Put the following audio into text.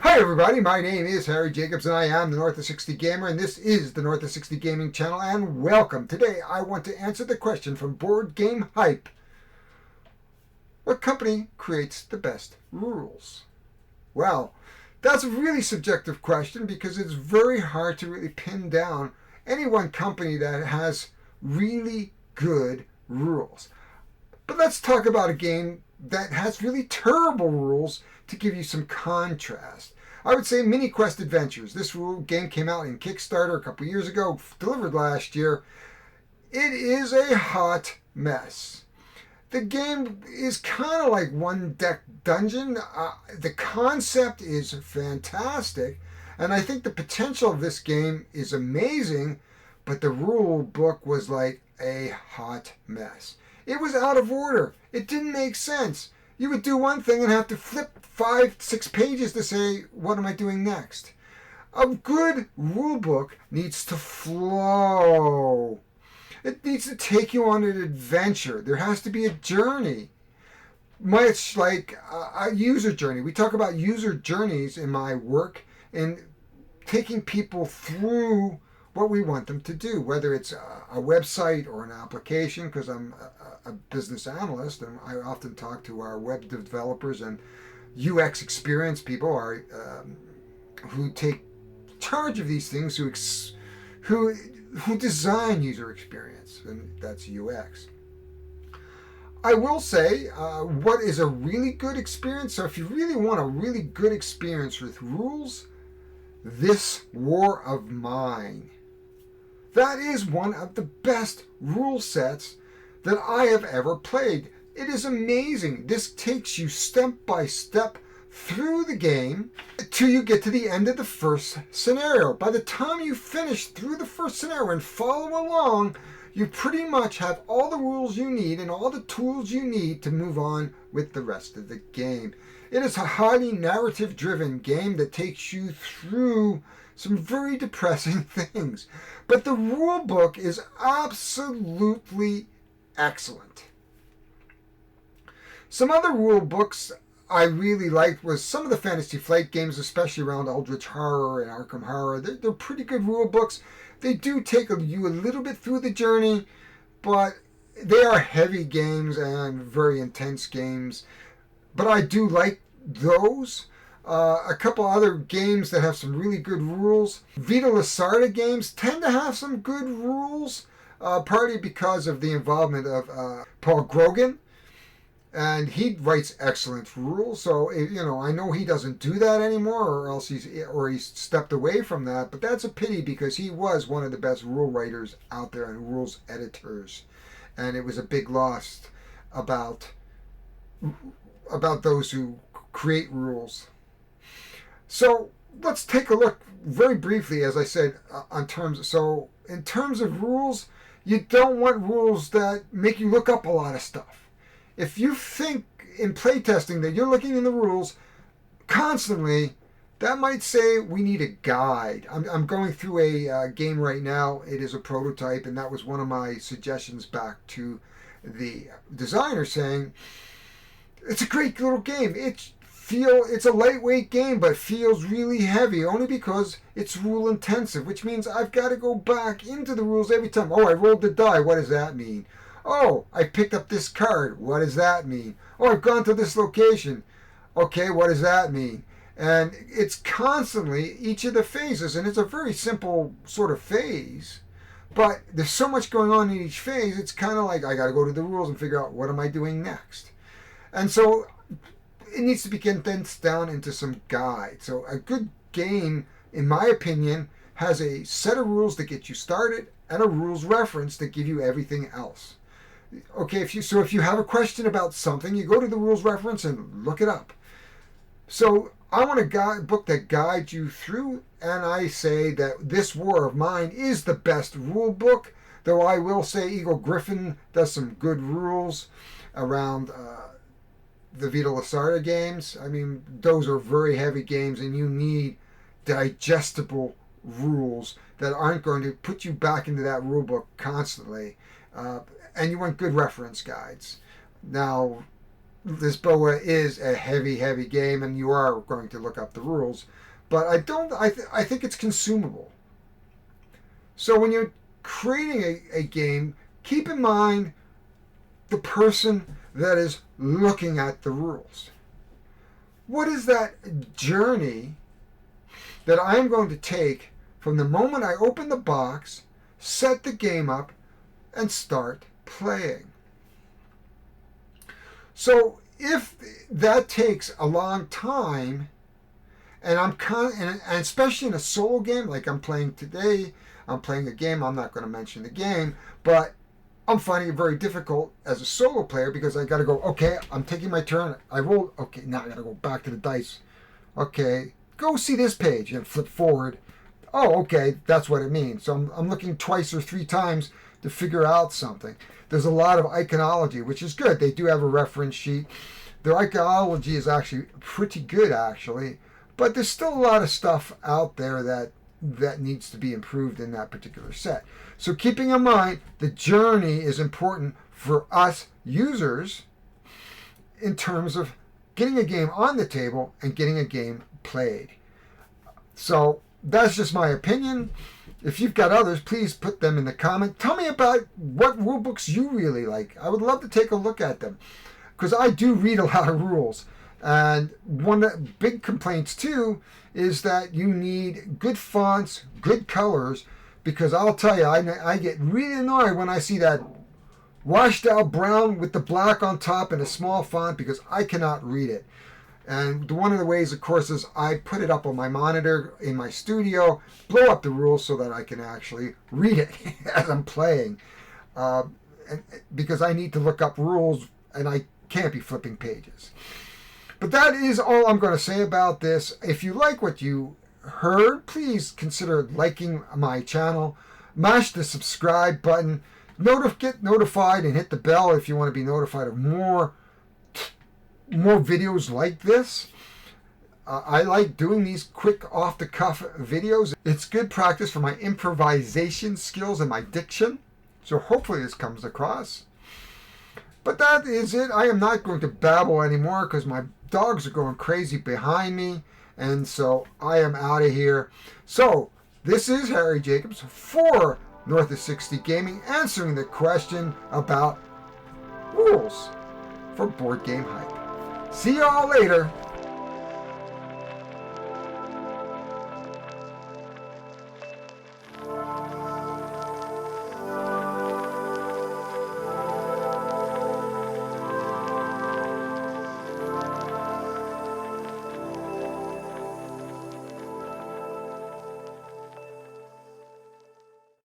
Hi everybody, my name is Harry Jacobs and I am the North of 60 Gamer, and this is the North of 60 Gaming channel, and welcome. Today I want to answer the question from Board Game Hype. What company creates the best rules? Well, that's a really subjective question because it's very hard to really pin down any one company that has really good rules. But let's talk about a game that has really terrible rules to give you some contrast. I would say Mini Quest Adventures. This game came out in Kickstarter a couple years ago, delivered last year. It is a hot mess. The game is kind of like One Deck Dungeon. The concept is fantastic, and I think the potential of this game is amazing, but the rule book was like a hot mess. It was out of order. It didn't make sense. You would do one thing and have to flip 5-6 pages to say, what am I doing next? A good rule book needs to flow. It needs to take you on an adventure. There has to be a journey. Much like a user journey. We talk about user journeys in my work and taking people through what we want them to do, whether it's a website or an application, because I'm a business analyst and I often talk to our web developers and UX experience people who take charge of these things, who design user experience, and that's UX. I will say what is a really good experience. So if you really want a really good experience with rules, this War of Mine. That is one of the best rule sets that I have ever played. It is amazing. This takes you step by step through the game till you get to the end of the first scenario. By the time you finish through the first scenario and follow along, you pretty much have all the rules you need and all the tools you need to move on with the rest of the game. It is a highly narrative-driven game that takes you through some very depressing things. But the rule book is absolutely excellent. Some other rule books I really liked was some of the Fantasy Flight games, especially around Eldritch Horror and Arkham Horror. They're pretty good rule books. They do take you a little bit through the journey, but they are heavy games and very intense games. But I do like those. A couple other games that have some really good rules. Vita Lasarda games tend to have some good rules, partly because of the involvement of Paul Grogan, and he writes excellent rules. So I know he doesn't do that anymore, or else he's stepped away from that. But that's a pity because he was one of the best rule writers out there and rules editors, and it was a big loss about those who create rules. So let's take a look very briefly, as I said, in terms of rules, you don't want rules that make you look up a lot of stuff. If you think in playtesting that you're looking in the rules constantly, that might say we need a guide. I'm going through a game right now. It is a prototype, and that was one of my suggestions back to the designer, saying it's a great little game. It's a lightweight game, but feels really heavy only because it's rule intensive, which means I've got to go back into the rules every time. Oh, I rolled the die. What does that mean? Oh, I picked up this card. What does that mean? Oh, I've gone to this location. Okay, what does that mean? And it's constantly each of the phases, and it's a very simple sort of phase, but there's so much going on in each phase, it's kind of like I got to go to the rules and figure out what am I doing next. And so it needs to be condensed down into some guide. So a good game, in my opinion, has a set of rules that get you started and a rules reference that give you everything else. Okay, if you have a question about something, you go to the rules reference and look it up. So I want a book that guides you through, and I say that this War of Mine is the best rule book, though I will say Eagle Gryphon does some good rules around the Vita Lasarda games. I mean, those are very heavy games, and you need digestible rules that aren't going to put you back into that rule book constantly. And you want good reference guides. Now, Lisboa is a heavy, heavy game, and you are going to look up the rules. But I don't. I think it's consumable. So when you're creating a game, keep in mind the person that is looking at the rules. What is that journey that I'm going to take from the moment I open the box, set the game up, and start playing? So if that takes a long time, and and especially in a solo game like I'm playing today, I'm playing a game, I'm not going to mention the game, but I'm finding it very difficult as a solo player because I got to go, okay, I'm taking my turn. I rolled, okay, now I got to go back to the dice. Okay, go see this page and flip forward. Oh, okay, that's what it means. So I'm looking twice or three times to figure out something. There's a lot of iconology, which is good. They do have a reference sheet. Their iconology is actually pretty good, actually. But there's still a lot of stuff out there that needs to be improved in that particular set. So keeping in mind, the journey is important for us users in terms of getting a game on the table and getting a game played. So that's just my opinion. If you've got others, please put them in the comment. Tell me about what rule books you really like. I would love to take a look at them because I do read a lot of rules. And one of the big complaints too is that you need good fonts, good colors, because I'll tell you, I get really annoyed when I see that washed out brown with the black on top and a small font because I cannot read it. And one of the ways, of course, is I put it up on my monitor in my studio, blow up the rules so that I can actually read it as I'm playing. Because I need to look up rules and I can't be flipping pages. But that is all I'm going to say about this. If you like what you heard, please consider liking my channel. Mash the subscribe button. Get notified and hit the bell if you want to be notified of more videos like this. I like doing these quick off-the-cuff videos. It's good practice for my improvisation skills and my diction. So hopefully this comes across. But that is it. I am not going to babble anymore because my dogs are going crazy behind me. And so I am out of here. So this is Harry Jacobs for North of 60 Gaming, answering the question about rules for Board Game Hype. See you all later.